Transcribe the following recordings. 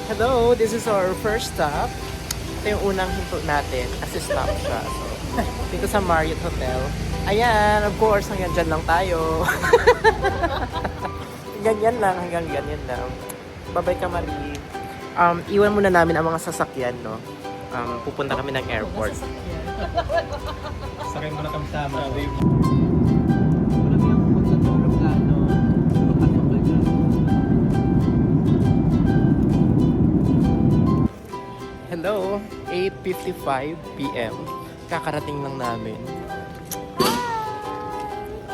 Hello, this is our first stop. Ito yung unang hinto natin kasi stop siya. So, dito sa Marriott Hotel. Ayan, of course, hanggang dyan lang tayo. Ganyan lang, hanggang ganyan lang. Bye-bye ka, Marie. Iwan muna namin ang mga sasakyan, no? Pupunta kami ng airport. Sakay mo na kami sama. Hello, 8:55 p.m. Kakarating lang namin.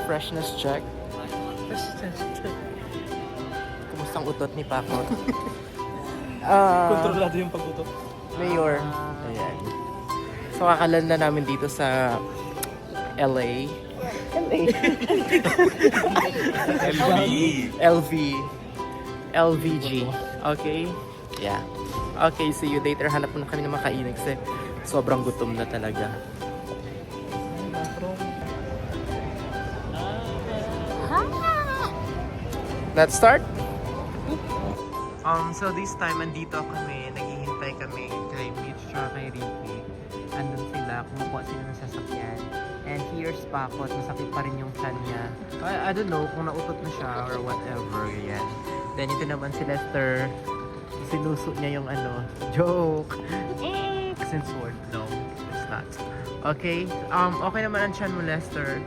Freshness check. Kumustang utot ni Paco? Kontrolado yung pag-utot. Mayor. Ayan. So, kakalanda namin dito sa LA. LV. LVG. Okay? Yeah. Okay, see you later. Hanap muna kami ng makain kasi sobrang gutom na talaga. Let's start? So this time, andito kami, naghihintay kami kay Mitch at kay Ricky. Andun sila, kumukuha sila ng sasakyan. And here's Pakot, masakit pa rin yung chan niya. I don't know kung nautot na siya or whatever, yan. Then ito naman si Lester, sinuso niya yung joke. Since word, no, it's not. Okay, okay naman ang chan mo, Lester.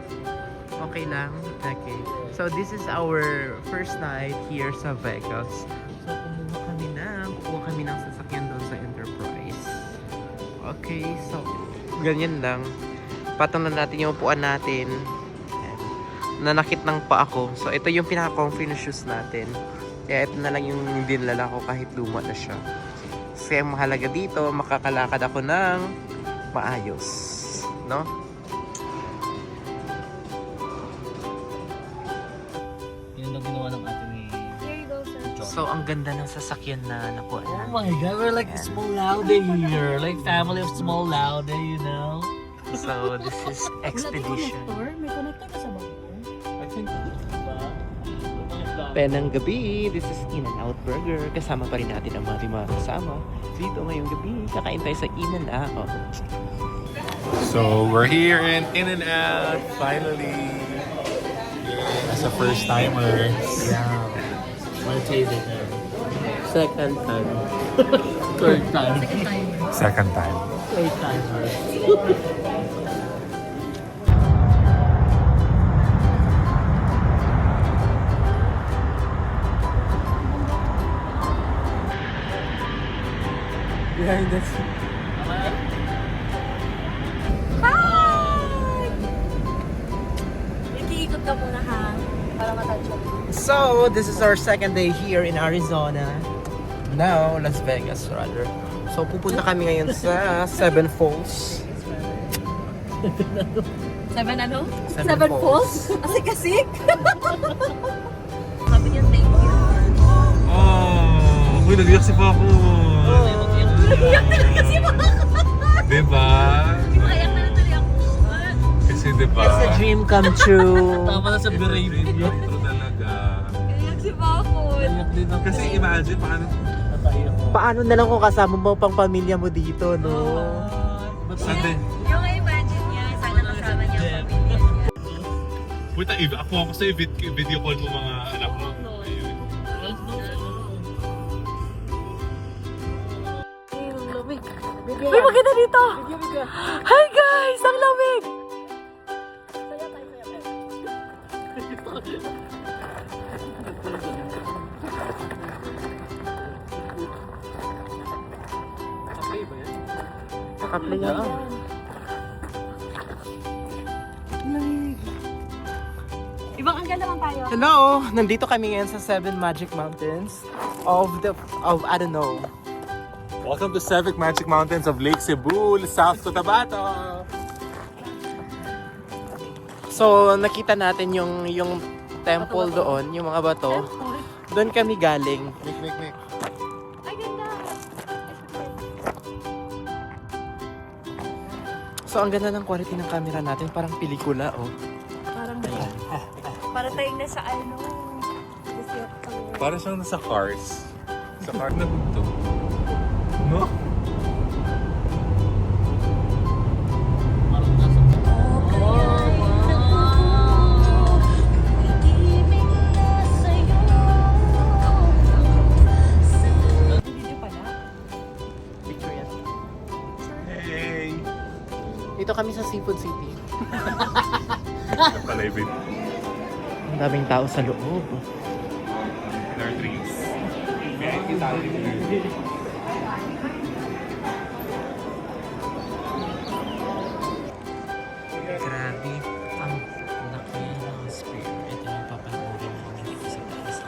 Okay lang? Okay. So this is our first night here sa Vegas. So kukuha kami ng sasakyan doon sa Enterprise. Okay, so ganyan lang. Patong na natin yung upuan natin. Ayan. Nanakit ng pa ako. So ito yung pinaka-comfy na shoes natin. Kaya ito na lang yung dinala ko kahit luma na siya. Kasi ang mahalaga dito, makakalakad ako ng maayos. No? Yun ang ginawa ng ate ni Here you go, sir. So ang ganda ng sasakyan na nakuha Oh natin. my god, we're like small laude here. Like family of small laude, you know? So this is expedition. May connector ka sa bangko? I think, Penang gabi, this is In-N-Out Burger. Kasama pa rin natin ang mga kasama. Dito ngayong gabi, kakain tayo sa In-N-Out. So we're here in In-N-Out finally. As a first timer. yeah. Wanna taste it now? Second time. Third time. Second time. Third time. Behind us. Hi! Ikiikot ka muna ha, para matouch mo. So, this is our second day here in Arizona. Now, Las Vegas rather. So, pupunta kami ngayon sa Seven Falls. Seven ano? Seven Falls. Asik-asik? Sabi niya thank you. Oh, uy, nag-iyak si Paco. Iyak talaga si Maka. Diba? Di ba iyak na natuloy ako? Kasi diba? It's a dream come true. Tama na sa berate. Ito talaga. Iyak si Bakot. Iyak din ako. Kasi imagine, paano Nataiyak ko. Paano na lang kung kasama mo pang pamilya mo dito, no? Ba't Sunday? Yung imagine niya, sana kasama niya ang pamilya niya. Puta, ako sa'yo, video call mo mga anak mo. Uy, maganda dito! Hi guys! Ang lamig! Nakaplay yan. Ibang anggal naman tayo. Hello! Nandito kami ngayon sa Seven Magic Mountains of I don't know. Welcome to Seven Magic Mountains of Lake Cebu, South Cotabato. So, nakita natin yung temple doon, yung mga bato. Doon kami galing. Nick. Ay, ganda! So, ang ganda ng quality ng camera natin. Parang pelikula, oh. Parang para tayong nasa ano. Parang siyang nasa Cars. Sa car na to. No? Parang nasa Picture yan. Hey! Dito kami sa Seafood City. Palay, babe. Ang daming tao sa loob. There are trees. Kaya kita Grabe. Ang laki ng spear. Ito yung papanoorin namin dito sa taas.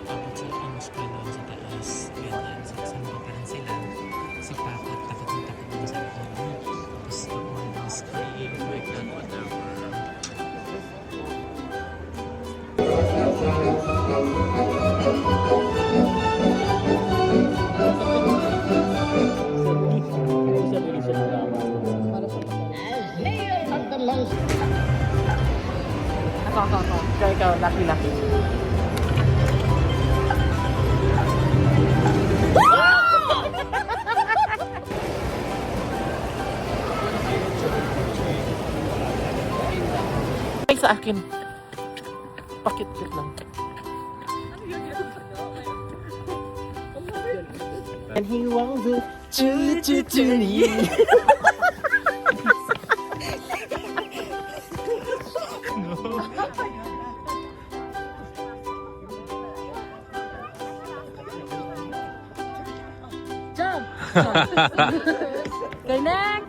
Tapos sa ang spear doon sa taas. Ganyan. So, saan pa rin sila? Si Pakot, takot na takot na sa loob. Tapos doon ang screen. Like that, whatever. Ikaw, laki-laki. Ay, sa akin. Pakit-kit lang. And he wants to choo-choo-choo me. Kainak!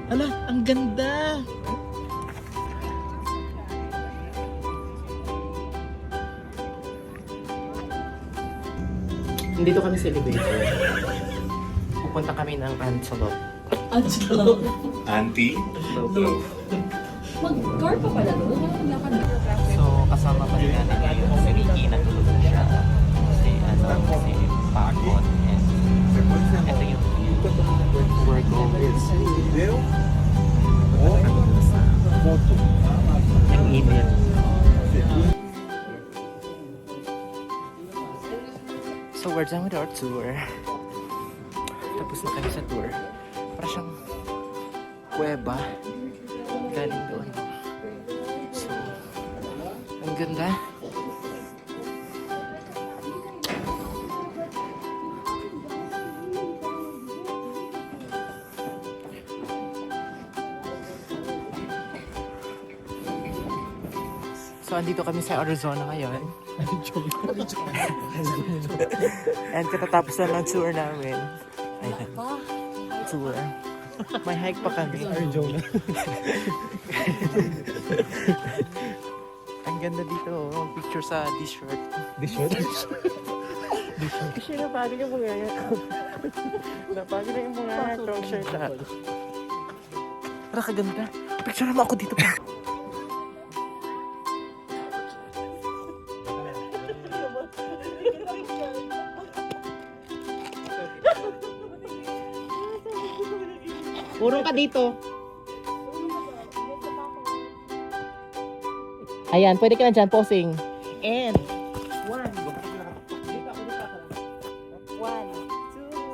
Ala, ang ganda! Nandito kami sa elevator. Pupunta kami ng Antelope. Auntie? Mag-car pa pala doon. So, kasama pa rin natin ngayon si Ricky. Natulog na siya. Si Pakot. And ito yung we're going. Ang init. So, we're done with our tour. Tapos na kami sa tour. Para siyang kuweba. Galing doon. So, ang ganda. So, andito kami sa Arizona ngayon. And katatapos na ng tour namin. Ayan. Tour. May hike pa kami. Arizona. Ang ganda dito. Oh. Picture sa t-shirt. T-shirt? Kasi napagod yung mga yan. Napagod yung mga strong shirt. Para kaganda. Picture naman ako dito pa. Puro ka dito. Ayan, pwede ka na dyan, posing. And, 1. 1, 2,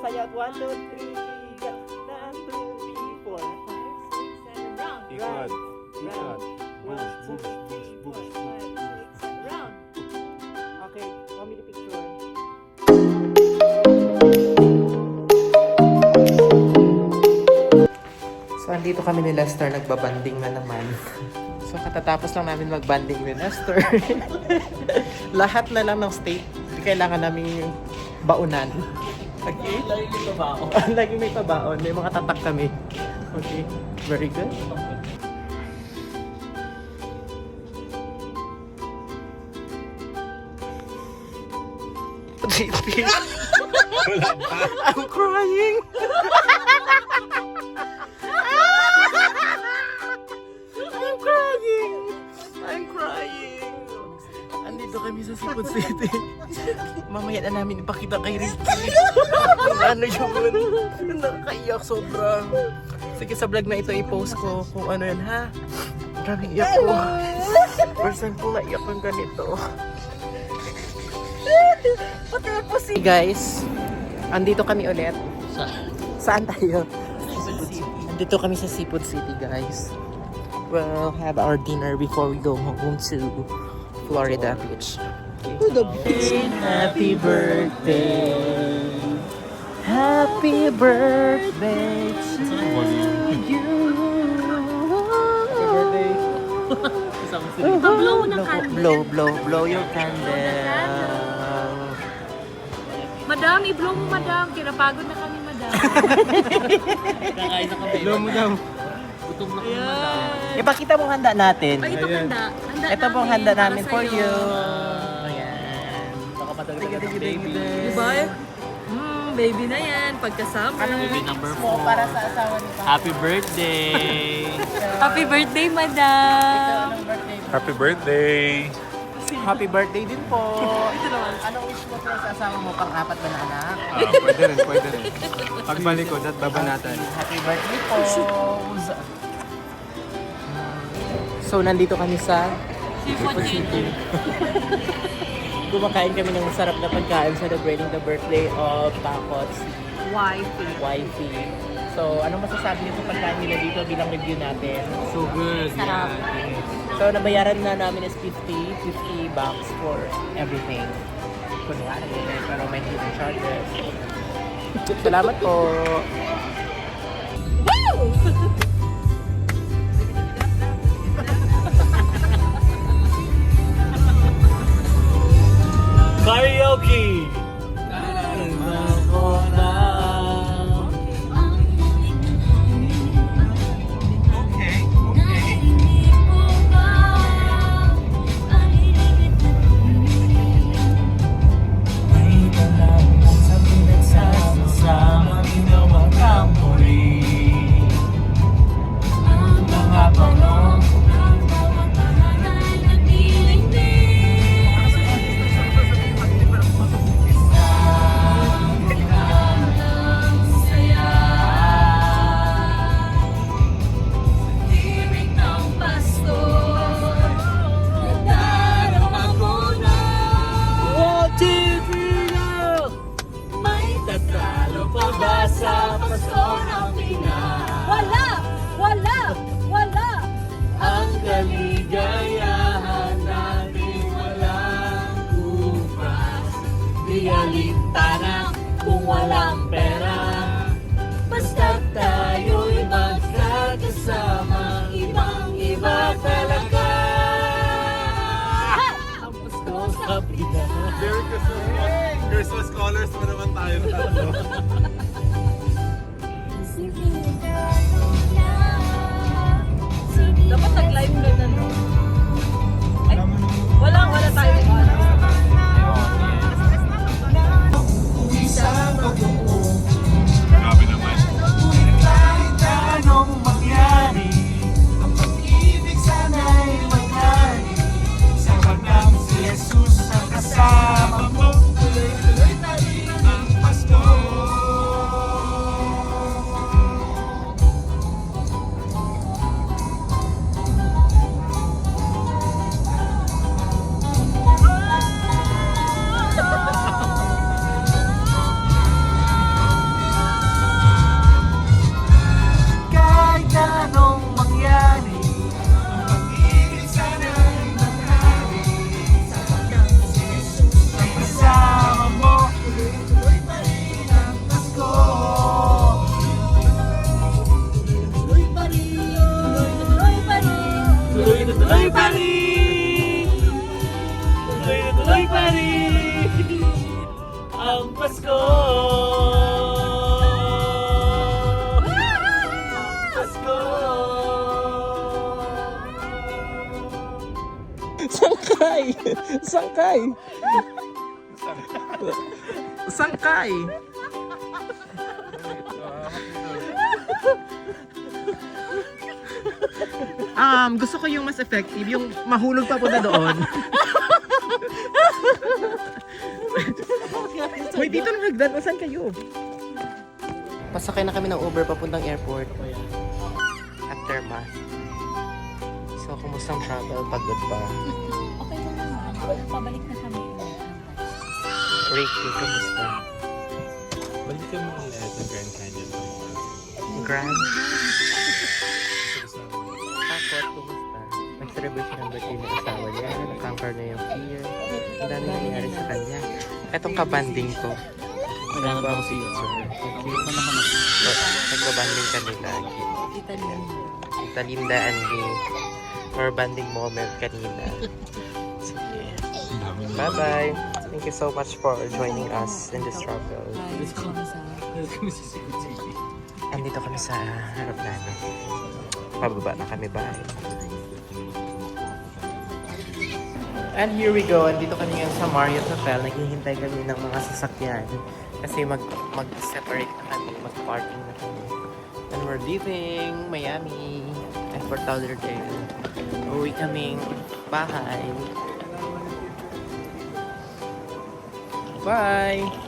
sayot, 1, 2, 3, 1, 2, 3, 4, 5, 6, 7, round. Ikot. Round. Bush, bush, bush, bush. Round. Okay, want me to picture? So, andito kami ni Lester, nagbabanding na naman. So, katatapos lang namin magbanding ni Lester. Lahat na lang ng state, hindi kailangan namin baunan. Okay? lagi yung trabaho. Lagi may pabaon, may mga tatak kami. Okay, very good. I'm crying. I'm crying. I'm crying. Andito kami sa Seafood City. Mamaya na namin ipakita kay Ricky. Ano yun? Nakakaiyak sobra. Sige, sa vlog na ito i-post ko kung ano yan, ha? Maraming iyak ko. Person ko naiyak ng ganito. Pati na po si... Hey guys, andito kami ulit. Saan tayo? Andito kami sa Seafood City, guys. We'll have our dinner before we go home to Florida Beach. To the beach. Happy birthday. Happy birthday to you. Blow ng candle. Blow your candle. Madam, i-blow mo, madam. Kinapagod na kami, madam. Kakain na kami. Blow mo daw. Gutom na kami, madam. Ipakita mo handa natin. Ay, ito handa. Handa Ito pong handa para namin for sa'yo. you. Ayan. Baka madagdagan ng baby. Diba? Baby na yan. Pagkasama. Baby number Mo 4. para sa asawa ni Papa. Happy birthday! Happy birthday, madam. Anong birthday? Happy birthday! Happy birthday din po. Ito naman. Anong wish mo po sa asawa mo? Pang-apat ba na anak? Pwede rin, pwede rin. Pagbalik ko, dat babanatan. Happy birthday po. So, nandito kami sa Seafood City. kumakain kami ng masarap na pagkain celebrating the birthday of Takot, Wifey. wifey. So, anong masasabi niyo sa pagkain nila dito bilang review natin? So good. Sarap. So, nabayaran na namin is $50 bucks for everything. Kunwari, pero may hidden charges. Salamat po. Karaoke! Wala! Ang kaligayahan natin walang ubras. Di alintana kung walang pera. Basta tayo'y magkakasama, ibang-iba talaga. Ang Pasko sa Pinas. Merry Christmas! Christmas scholars mo naman tayo na tatlo. Dapat nag-live ka na, no? Ay, wala tayo. Grabe naman. Kahit anong mangyari, ang pag-ibig sana'y mangyari. Sa pagdang si Jesus ang kasama mo, tuloy-tuloy na rin ang Pasko. Kahit anong mangyari, ang pag-ibig sana'y mangyari. Sa pagdang si Jesus ang kasama mo, tuloy-tuloy pa rin ang Pasko. Tuloy-tuloy pa rin, tuloy-tuloy pa rin, tuloy-tuloy pa rin, tuloy-tuloy pa rin ang Pasko. Pasko. Sangkay! Sangkay! Sangkay! Gusto ko yung mas effective, yung mahulog pa po na doon. Wait, dito nang hagdan. O, saan kayo? Pasakay na kami ng Uber papuntang airport. Aftermath. So, kumusta ang travel? Pagod pa. Okay lang naman. Pabalik na kami. Ricky, kumusta? Balik ka mo ulit ng Grand Canyon tomorrow. Grand? Takot, kumusta? Nag-celebrate siya ng birthday ng asawa niya. Nag-conquer na yung fear. Ang dami nangyari sa kanya. Etong kabanding ko. Maghanap ako si Nagbabanding kami lagi. Kita niyo. Tita Linda and me. Our banding moment kanina. Sige. Ang dami na. Bye-bye. Thank you so much for joining us in this travel. Ayos ko na sa... kami sa Cebu City. Andito kami sa aeroplano. Pababa na kami, bye. And here we go. Andito kami ngayon sa Marriott Hotel. Naghihintay kami ng mga sasakyan. Kasi mag-separate na kami. Mag-parking na kami. And we're leaving Miami. At Fort Lauderdale. Uwi kaming bahay. Bye!